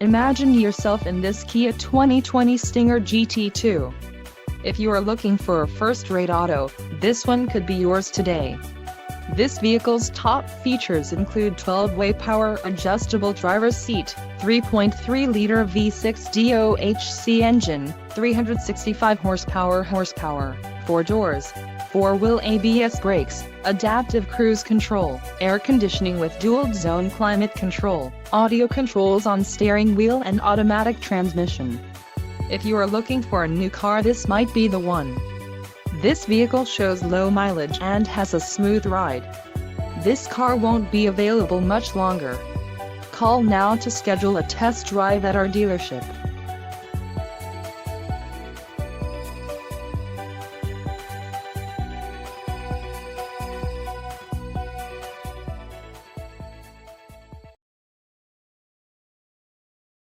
Imagine yourself in this Kia 2020 Stinger GT2. If you are looking for a first-rate auto, this one could be yours today. This vehicle's top features include 12-way power adjustable driver's seat, 3.3-liter V6 DOHC engine, 365 horsepower, 4 doors, 4-wheel ABS brakes, adaptive cruise control, air conditioning with dual-zone climate control, audio controls on steering wheel and automatic transmission. If you are looking for a new car, this might be the one. This vehicle shows low mileage and has a smooth ride. This car won't be available much longer. Call now to schedule a test drive at our dealership.